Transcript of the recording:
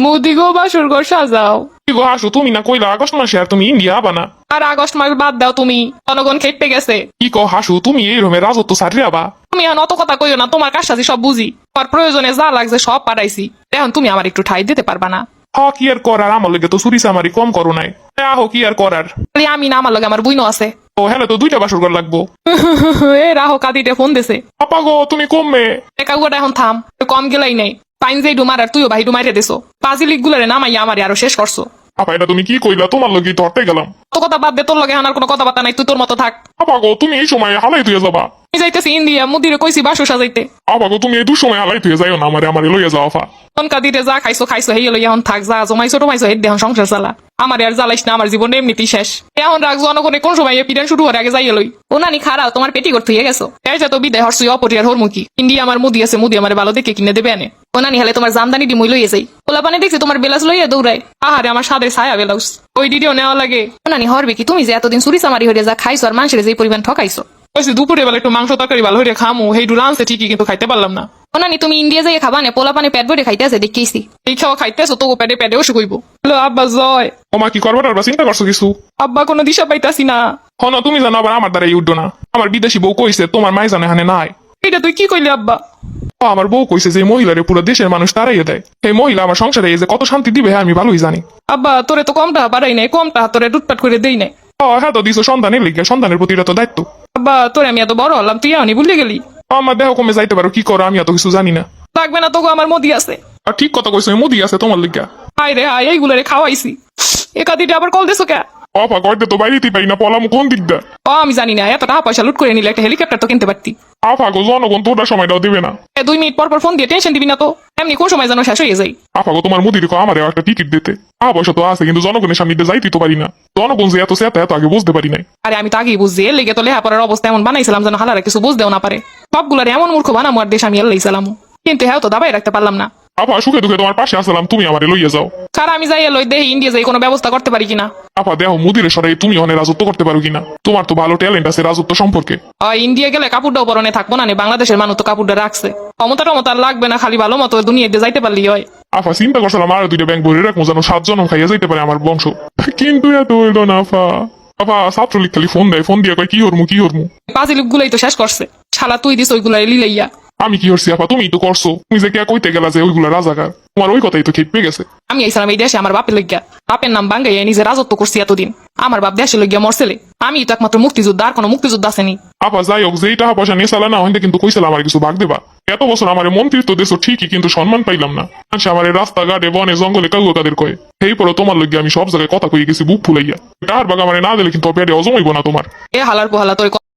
মুদি গো বাসর ঘর সাজাও। কি গো হাসু, তুমি না কইলা আগস্ট মাসে আর তুমি ইন্ডিয়া আবা না? আর আগস্ট মাস বাদ দাও তুমি, জনগণ খেপে গেছে। কি কো হাসু, তুমি এই রকমের রাজত্ব সারিয়ে আবা? তুমি এখন অত কথা কইও না, তোমার কাজটাছি সব বুঝি, তোমার প্রয়োজনে যা লাগছে সব পাঠাইছি, এখন তুমি আমার একটু ঠাই দিতে পারবা না? কি আর করার, আমার লগে তো চুরি চামারি কম করো নাই। আহো কি আর করার। খালি আমি না, আমার লগে আমার বুইনো আছে। ও হ্যাঁ, তো 2টা বাসর ঘর লাগবো। এ রাহো কাদিতে ফোন দিছে। আপা গো তুমি কমবে। একাগুয়াটা এখন থাম, কম গেলাই নাই। পাইন যে ডুমার আর তুইও ভাই ডুমাইরে দিছো, পাজিলিক গুলারে নামাইয়া আমারে আরো শেষ করছো। আপা এটা তুমি কি কইলা? তোমার লগে তো হটে গেলাম। তো কথা বাদ দে, তোর লগে এখন আর কোনো কথাবার্তা নাই, তুই তোর মতো থাক। আপা গো তুমি এই সময় হালাই তুই যাবা? আমি যাইতেছি ইন্ডিয়া, মুদিরে কইছি বাসু সাজাইতে। আপা গো তুমি এই দুসময় হালাই তুই যাইও না, আমারে লইয়া যাও আপা। তনকা দিতে যা খাইছো খাইছো, হেই লইয়া এখন থাক, যা জমাইছো টমাইছো হেড এখন সংসার চালা। আমার আর জ্বালাইস না, আমার জীবন এমনিতেই শেষ। এখন রাখ, জনগণে কোন সময় পিডান শুরু হওয়ার আগে যাইয়ে লই। ও নানি খারাও, তোমার পেটি করতে গেছো। এই যে তো বিদায় হরসুই অপরিয়ার হরমুখী। ইন্ডিয়া আমার মুদি আছে, মুদি আমার ভালো দেখে কিনে দেবে আনে। ও নানি হালে তোমার জামদানি ডিমই লইয়ে যাই। ওলা পানে দেখছি তোমার বেলাস লইয়া দৌড়ায়। আহারে আমার সাদে ছায়া বেলাউস, ওই ডিডিও নেওয়া লাগে। ও নানি হরবে কি, তুমি যে এতদিন চুরি চামারি হইয়া যা খাইছো আর মানুষের যে পরিমাণ ঠকাইছো। ওইসে দুপুরে বেলা একটু মাংস তরকারি ভালো হইয়া খামু, হেই ডু রানছে ঠিকই, কিন্তু খাইতে পারলাম না। ও নানি তুমি ইন্ডিয়া যাইয়ে খাবা না, পোলা পানে পেট ভরে খাইতে আছে দেখেছি। এই খাওয়া খাইতেছো তো পেটে পেটে ওষুধ কইব। হ্যালো আব্বা জয়। ওমা কি করবার আর চিন্তা করছো কিছু? আব্বা কোনো দিশা পাইতাছি না। হন তুমি জানো আবার আমার দ্বারা উঠো না। আমার বিদেশি বউ কইছে তোমার মাই জানে হানে নাই। এটা তুই কি কইলি আব্বা? আমার বউ কইছে যে মহিলারে পুরো দেশের মানুষ তারাইয়ে দেয়। এই মহিলা আমার সংসারে এই যে কত শান্তি দিবে আমি ভালোই জানি। আব্বা তোরে তো কমটা বাড়াই নাই, কমটা তোরে লুটপাট করে দেই নাই। হ্যাঁ তো দিছো সন্তানের লিগে, সন্তানের প্রতি এটা তো দায়িত্ব। আব্বা তোরে আমি এত বড় হলাম, তুই এখনই ভুলে গেলি। আমার দেহ কমে যাইতে পারো, কি করো আমি এত কিছু জানি না। লাগবে না তোকে, আমার মোদি আছে। আর ঠিক কথা কইছো, মুদি আছে তোমার লিগা। হাই রে হাই, এইগুলারে খাওয়াইছি। একাদিটা আবার কল দিছো কে? অপা কইতে তো বাইরেতেই পারি না, পলাম কোন দিকটা। আমি জানি না, এত টাকা পয়সা লুট করে নিলে একটা হেলিকপ্টার তো কিনতে পারতি। আফা গো জনগণ তোটা সময়টাও দিবে না। 2 মিনিট পর পর ফোন দিয়ে টেনশন দিবি না তো, এমনি কোন সময় যেন শেষ হয়ে যায়। আফা গো তোমার মুদির আমারও একটা টিকিট দিতে। পয়সা তো আছে, কিন্তু জনগণের সামনে দিয়ে যাইতে তো পারি না। জনগণ যে এত সেটা এত আগে বুঝতে পারি নাই। আরে আমি তো আগেই বুঝছি, এর লেগে তো লেহাপড়ার অবস্থা এমন বানাইছিলাম যেন হালারা কিছু বুঝতেও না পারে। সবগুলার এমন মূর্খ বানামো আর দেশ আমি এলাইছিলাম, কিন্তু হ্যাঁ তো দাবাই রাখতে পারলাম না। আপা সুখে দুঃখে তোমার পাশে আসলাম, তুমি আমারে লইয়া যাও। সারা আমি যাই লই দেহি ইন্ডিয়া যাই কোনো ব্যবস্থা করতে পারি কিনা। আপা দেহ মুদির সরাই তুমি অনেক রাজত্ব করতে পারো কিনা। তোমার তো ভালো ট্যালেন্ট আছে রাজত্ব সম্পর্কে। ইন্ডিয়া গেলে কাপড়টাও পরনে থাকবো না, বাংলাদেশের মানুষ তো কাপড়টা রাখছে। ক্ষমতা টমতা লাগবে না, খালি ভালো মতো দুনিয়াতে যাইতে পারলি হয়। আফা চিন্তা করছিলাম আর 2টা ব্যাংক ভরে রাখবো, যেন 7 জনম খাইয়া যাইতে পারে আমার বংশ। কিন্তু এত হইল না আফা। আফা ছাত্রলীগ খালি ফোন দেয়, ফোন দিয়ে কয় কি হরমু কি হরমু। পাজিলিপ গুলাই তো শেষ করছে, শালা তুই দিস ওইগুলাই লিলাইয়া। আমি কি হরছি আপা? তুমি তো করছো। তুমি যে কে কইতে গেলা যে ওইগুলা রাজাকার, তোমার ওই কথাই তো খেপে গেছে। আমি আইসালাম এই দেশে আমার বাপের লইগা, বাপের নাম বাঙ্গাইয়া নিজে রাজত্ব করছি এতদিন। আমার বাপ দেশে লইগা মরছেলে, আমি তো একমাত্র মুক্তিযোদ্ধা, আর কোনো মুক্তিযোদ্ধা আসেনি। আপা যাই হোক, যেই টাকা পয়সা নিয়ে চালা না হইতে কিন্তু কইছিলাম আমার কিছু ভাগ দেবা। এত বছর আমার মন্ত্রিত্ব দেশ ঠিকই, কিন্তু সম্মান পাইলাম না। আমার রাস্তাঘাটে বনে জঙ্গলে কাউকে কাদের কয়ে। এই পরে তোমার লইগে আমি সব জায়গায় কথা কই গেছি বুক ফুলাইয়া। কার বাগ আমার না দিলে কিন্তু পেটে অজমাইব না তোমার। এ হালার পোহালা তোর